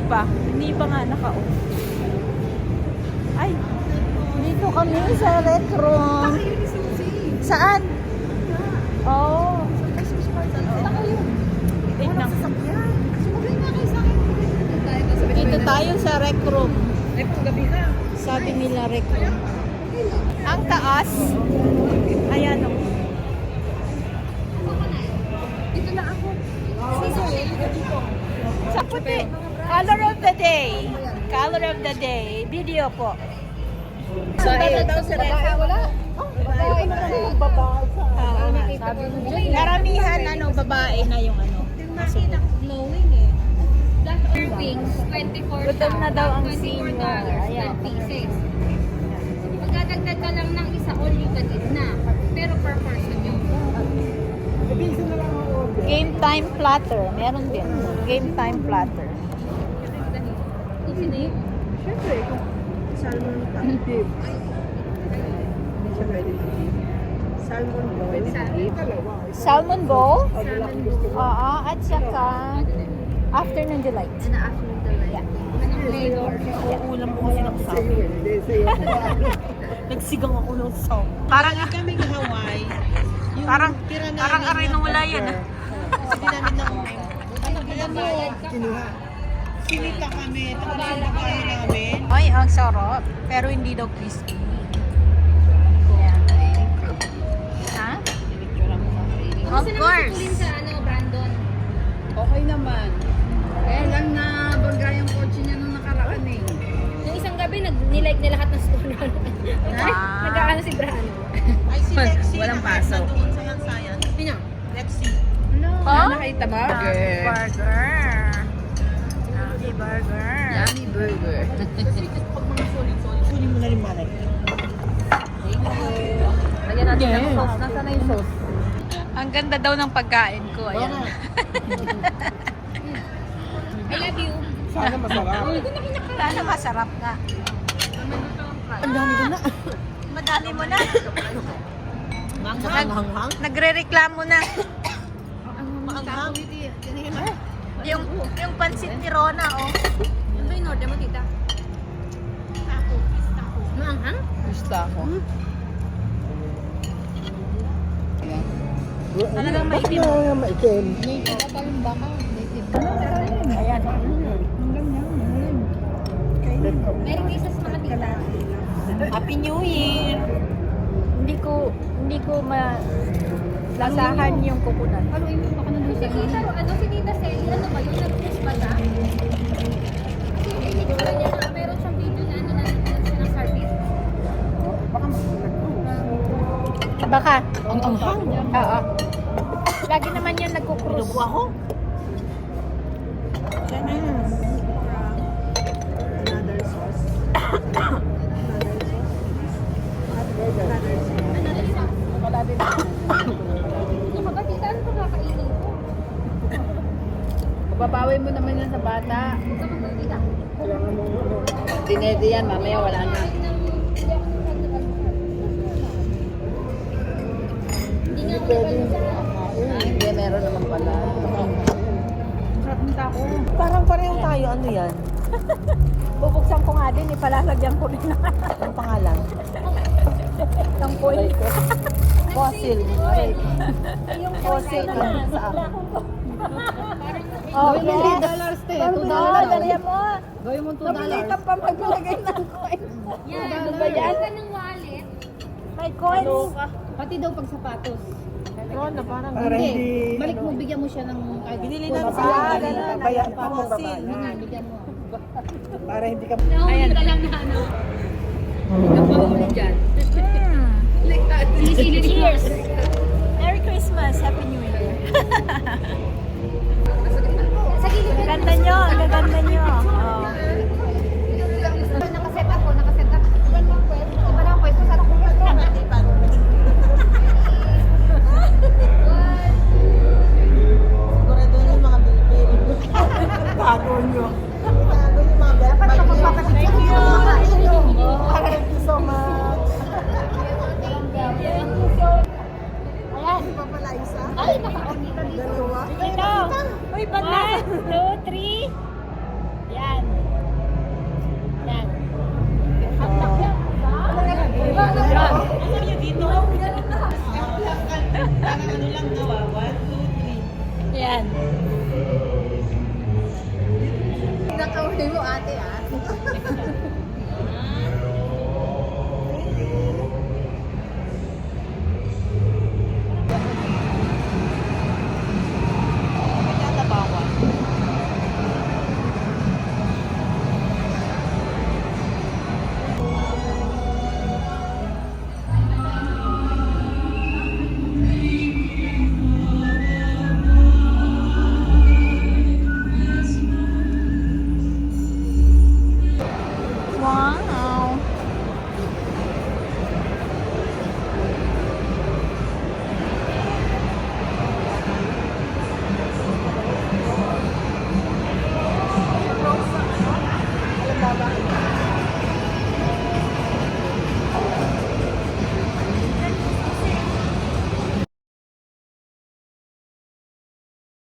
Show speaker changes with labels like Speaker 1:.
Speaker 1: pa. Hindi pa nga naka-off. Ay, dito kami sa rec room. Saan? Oh. Wait lang. Dito tayo sa rec room. Sabi nila rec room. Ang taas. Ayan o.
Speaker 2: Dito na ako.
Speaker 1: Sa puti. Color of the day. Color of the day. Video po.
Speaker 2: So, daw sa resa, wala?
Speaker 1: Karamihan babae na yung
Speaker 2: Makita ko glowing eh. Plus earrings, 24,000.
Speaker 1: Gutom na daw ang senior. Ayan.
Speaker 2: 12 pieces. Magdadagdag ka lang ng isa, all you can eat na. Pero per person yung
Speaker 1: Game time platter. Meron din. Game time platter.
Speaker 2: Kasi na yun.
Speaker 3: Siyempre, kung salmon ka. Hindi siya pwede i-eat. Salmon ba? Pwede i-eat.
Speaker 1: Salmon bowl? Oo. At saka afternoon delight.
Speaker 2: Na-afternoon delight.
Speaker 1: Yeah.
Speaker 2: Anong flavor?
Speaker 1: Uulam ko kasi ng
Speaker 3: Sa'yo eh. Hindi, sa'yo.
Speaker 1: Nagsigang ako ng song. Parang
Speaker 3: Kami ng Hawaii. Yung
Speaker 1: Parang
Speaker 3: tira namin
Speaker 1: parang
Speaker 3: ng
Speaker 1: arinula yan.
Speaker 3: burger. Sabi namin ng alam mo, kinuha. Sinita kami, tapos yung kain namin.
Speaker 1: Ay, ang sarap. Pero hindi daw crispy. Yan. Ha? Of course.
Speaker 2: Kasi sa Brandon.
Speaker 3: Okay naman. Kaya lang na baga yung kotse niya nung nakaraan eh.
Speaker 2: Yung isang gabi, nilike niya lahat ng store na nag-aano si Brandon.
Speaker 3: Ay, si Lexi.
Speaker 4: Walang pasok.
Speaker 3: Nandoon sa Yansayan.
Speaker 2: Sino?
Speaker 3: Lexi.
Speaker 1: Oh?
Speaker 4: Nakita ba?
Speaker 1: Burger. Naki burger.
Speaker 4: Yummy burger.
Speaker 3: Pag mga solid-solid, kunin mo na rin malay.
Speaker 4: Lagyan natin ng sauce. Nasaan na yung sauce?
Speaker 1: Ang ganda daw ng pagkain ko. Ayan.
Speaker 2: I love you.
Speaker 3: Sana masarap.
Speaker 1: Sana masarap nga.
Speaker 3: Ang dami ko na.
Speaker 1: Madali mo na.
Speaker 3: Maanghang.
Speaker 1: Nagre-reklamo na.
Speaker 3: Maanghang.
Speaker 1: Yung pansit ni Rona, oh.
Speaker 2: Ano ba yung order mo, tita? Taco. Taco. Maanghang?
Speaker 4: Gusto ako.
Speaker 1: Talagang maitim.
Speaker 3: Maitim.
Speaker 1: Ayan.
Speaker 2: Merry Christmas mga tita.
Speaker 1: Happy New Year! Hindi ko malasahan yung kukunan.
Speaker 2: Haluin mo baka nandun sa tita. Si tita Selly, ano ba yun? Nag-post ba siya? Kasi alam niya na meron siyang video na nanonood siya ng service.
Speaker 1: Baka.
Speaker 3: Ang anghang.
Speaker 1: Oo. Lagi naman yun nagkukrus.
Speaker 3: Pinubo ako. Another sauce.
Speaker 2: Ano ka ba, tita? Ano pa kakainin ko?
Speaker 4: Babawi mo naman yan sa bata.
Speaker 2: Ito ka ba, tita?
Speaker 4: Dinede yan, mamaya wala na.
Speaker 2: Hindi nga ako nagbalita.
Speaker 4: Hindi, meron naman pala.
Speaker 3: Parang parehong tayo. Ano yan?
Speaker 1: Bubuksan ko nga din, ipalalagyan ko rin
Speaker 3: Ang pangalan?
Speaker 1: ng point.
Speaker 3: Fossil.
Speaker 1: Yung fossil na sa akin.
Speaker 4: Oh,
Speaker 1: Okay.
Speaker 4: $2 te.
Speaker 1: Dalihan mo.
Speaker 4: Gawin mo $2.
Speaker 1: Napilitan pa maglagay ng coin.
Speaker 2: Yan,
Speaker 1: Ano ba yan?
Speaker 2: ka ng wallet.
Speaker 1: May coins.
Speaker 4: Pati daw pag sapatos.
Speaker 3: Ron, parang
Speaker 4: Hindi. Balik mo, bigyan mo siya ng...
Speaker 3: binili na sa
Speaker 1: ganun.
Speaker 3: bayan pa fossil.
Speaker 4: Bigyan mo.
Speaker 3: Para hindi ka
Speaker 2: Nahuli ka lang na ano.
Speaker 4: Kapahuli dyan.
Speaker 1: Cheers! Merry Christmas! Happy New Year!
Speaker 2: Sa gilid ka.
Speaker 1: Ganda nyo! Ang ganda nyo! Oh.
Speaker 2: Nakaset ako. Iba lang pwesto. Iba lang pwesto. Sa ako pwesto.
Speaker 3: sigurado yung mga bilbil. Bago nyo. Bago yung mga bilbil. Dapat kapapapapit nyo. Thank you so much.
Speaker 1: Ayan!
Speaker 3: Di ba pala isa?
Speaker 2: Ay, nakakunita dito.
Speaker 3: Dalawa?
Speaker 1: Ito! Uy, banda! 1, 2, 3! Nakauwi mo ate ah.